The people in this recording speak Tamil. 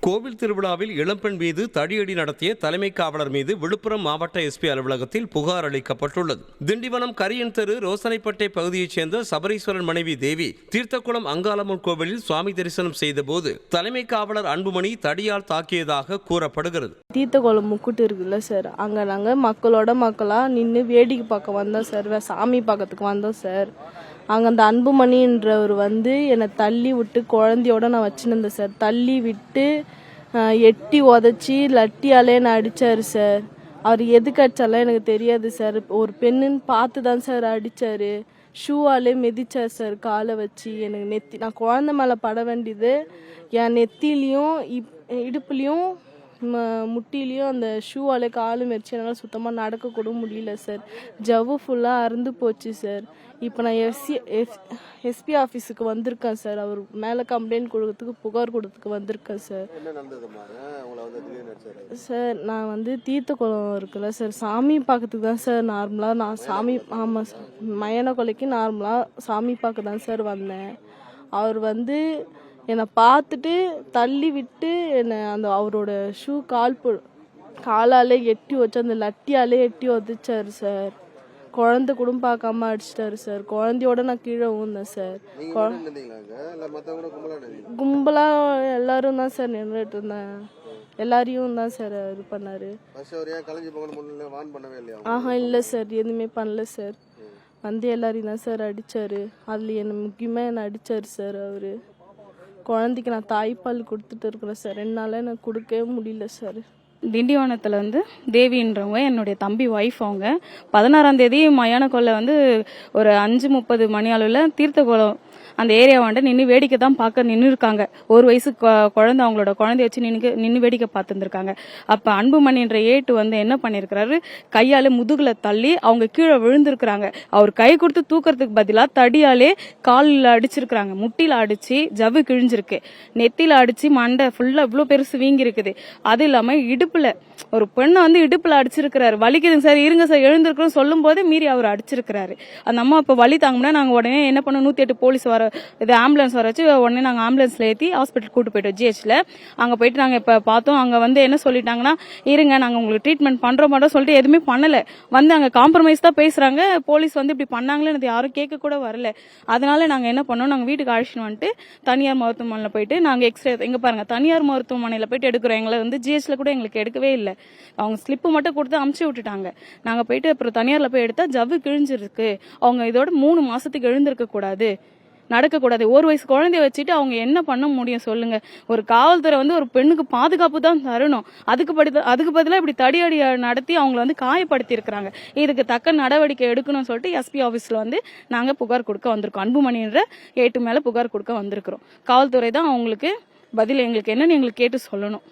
கோவில் திருவிழாவில் இளம்பெண் மீது தடியடி நடத்திய தலைமை காவலர் மீது விழுப்புரம் மாவட்ட எஸ்பி அலுவலகத்தில் புகார் அளிக்கப்பட்டுள்ளது. திண்டிவனம் கரியன் தெரு ரோசனைப்பட்டை பகுதியைச் சேர்ந்த சபரீஸ்வரன் மனைவி தேவி தீர்த்தக்குளம் அங்காளம்மன் கோவிலில் சுவாமி தரிசனம் செய்தபோது தலைமை காவலர் அன்புமணி தடியால் தாக்கியதாக கூறப்படுகிறது. தீர்த்தக்குளம் முக்குட்டு இருக்குல்ல சார், அங்க நாங்க மக்களா நின்று வேடிக்கை பார்க்க வந்தோம் சார், சாமி பார்க்கறதுக்கு வந்தோம் சார். அங்கே அந்த அன்புமணின்றவர் என்னை தள்ளி விட்டு குழந்தையோட நான் வச்சுருந்தேன் சார். தள்ளி விட்டு எட்டி உதச்சி லட்டியாலே என்னை அடித்தார் சார். அவர் எதுக்கு அடித்தாலாம் எனக்கு தெரியாது சார். ஒரு பெண்ணுன்னு பார்த்து தான் சார் அடித்தார். ஷூவாலே மிதிச்சார் சார் காலை வச்சு. எனக்கு நான் குழந்தை மேலே பட வேண்டியது என் நெத்திலையும் இடுப்புலையும் முட்டிலையும் அந்த ஷூவாலே காலு மெரிச்சு என்னால் சுத்தமாக நடக்கக்கூட முடியல சார். ஜவ்வு ஃபுல்லாக அறுந்து போச்சு சார். இப்போ நான் எஸ்பி ஆஃபீஸுக்கு வந்திருக்கேன் சார். அவர் மேலே கம்ப்ளைண்ட் கொடுக்கறதுக்கு புகார் கொடுத்துக்கு வந்திருக்கேன் சார். சார் நான் தீர்த்தக்குளம் இருக்குல்ல சார், சாமி பார்க்கறதுக்கு தான் சார் நார்மலாக நான் ஆமாம் சார், மயான கொலைக்கு நார்மலாக சாமி பார்க்க தான் சார் வந்தேன். அவர் என்னை பார்த்துட்டு தள்ளி விட்டு என்னை அவரோட ஷூ காலாலே எட்டி வச்சு அந்த லட்டியாலே எட்டி உதச்சார் சார். குழந்தை கூட பார்க்காம அடிச்சிட்டாரு சார். குழந்தையோட நான் கீழே ஊந்தேன் சார். கும்பலா எல்லாரும் தான் சார் நின்றுட்டு இருந்தேன். எல்லாரையும் தான் சார் இது பண்ணாரு. இல்லை சார், எதுவுமே பண்ணல சார். எல்லாரையும் தான் சார் அடிச்சாரு. அதுல முக்கியமா என்னை அடிச்சாரு சார். அவரு குழந்தைக்கு நான் தாய்ப்பால் கொடுத்துட்டு இருக்கிறேன் சார். 2 நாளாக எனக்கு கொடுக்கவே முடியல சார். திண்டிவனத்தில் தேவின்றவங்க என்னுடைய தம்பி ஒய்ஃப். அவங்க 16ஆம் தேதி மயான கொள்ளை ஒரு 5:30 மணி அளவில் தீர்த்தக்குளம் அந்த ஏரியா நின்று வேடிக்கை தான் பார்க்க நின்று இருக்காங்க. 1 வயசு குழந்தை, அவங்களோட குழந்தைய வச்சு நின்று வேடிக்கை பார்த்துருந்துருக்காங்க. அப்போ அன்புமணின்ற ஏட்டு என்ன பண்ணியிருக்கிறாரு, கையாலே முதுகுல தள்ளி அவங்க கீழே விழுந்திருக்கிறாங்க. அவர் கை கொடுத்து தூக்கிறதுக்கு பதிலாக தடியாலே காலில் அடிச்சிருக்கிறாங்க. முட்டியில் அடிச்சு ஜவ்வு கிழிஞ்சிருக்கு, நெத்தியில் அடிச்சு மண்டை ஃபுல்லாக இவ்வளோ பெருசு வீங்கி இருக்குது. அது இல்லாமல் இடுப்புல ஒரு பெண்ணை இடுப்புல அடிச்சிருக்கிறாரு. வலிக்குதுங்க சார், இருங்க சார், எழுந்திருக்கிறோம் சொல்லும் போதே மீறி அவர் அடிச்சிருக்கிறாரு. அந்த அம்மா இப்போ வலி தாங்கமுன்னா நாங்கள் உடனே என்ன பண்ணோம், 108 போலீஸ் ஆம்புலன்ஸ் வர வச்சு உடனே நாங்கள் ஆம்புலன்ஸ்ல ஏற்றி ஹாஸ்பிட்டல் கூட்டு போயிட்டோம். ஜிஹெச்ல அங்கே போயிட்டு நாங்கள் இப்போ பார்த்தோம். அங்கே என்ன சொல்லிட்டாங்கன்னா, இருங்க நாங்கள் உங்களுக்கு ட்ரீட்மெண்ட் பண்றோம் மட்டும் சொல்லிட்டு எதுவுமே பண்ணல. அங்கே காம்ப்ரமைஸ் தான் பேசுறாங்க. போலீஸ் இப்படி பண்ணாங்களே யாரும் கேட்க கூட வரல. அதனால நாங்கள் என்ன பண்ணோம், நாங்கள் வீட்டுக்கு அழைச்சிட்டு வந்துட்டு தனியார் மருத்துவமனையில் போயிட்டு நாங்கள் எக்ஸ்ரே எங்க பாருங்க தனியார் மருத்துவமனையில் போயிட்டு எடுக்கிறோம். எங்களை ஜிஹெச்ல கூட எங்களுக்கு எடுக்கவே இல்லை. அவங்க ஸ்லிப்பு மட்டும் கொடுத்து அமுச்சு விட்டுட்டாங்க. நாங்கள் போயிட்டு அப்புறம் தனியார்ல போய் எடுத்தா ஜவ்வு கிழிஞ்சிருக்கு. அவங்க இதோட 3 மாசத்துக்கு எழுந்திருக்க கூடாது, நடக்கக்கூடாது. 1 வயசு குழந்தைய வச்சுட்டு அவங்க என்ன பண்ண முடியும் சொல்லுங்க. ஒரு காவல்துறை ஒரு பெண்ணுக்கு பாதுகாப்பு தான் தரணும். அதுக்கு பதிலாக இப்படி தடியடி நடத்தி அவங்களை காயப்படுத்தி இருக்கிறாங்க. இதுக்கு தக்க நடவடிக்கை எடுக்கணும்னு சொல்லிட்டு எஸ்பி ஆஃபீஸ்ல நாங்க புகார் கொடுக்க வந்திருக்கோம். அன்புமணின்ற ஏட்டு மேல புகார் கொடுக்க வந்திருக்கிறோம். காவல்துறை தான் அவங்களுக்கு பதில் எங்களுக்கு என்னன்னு எங்களுக்கு கேட்டு சொல்லணும்.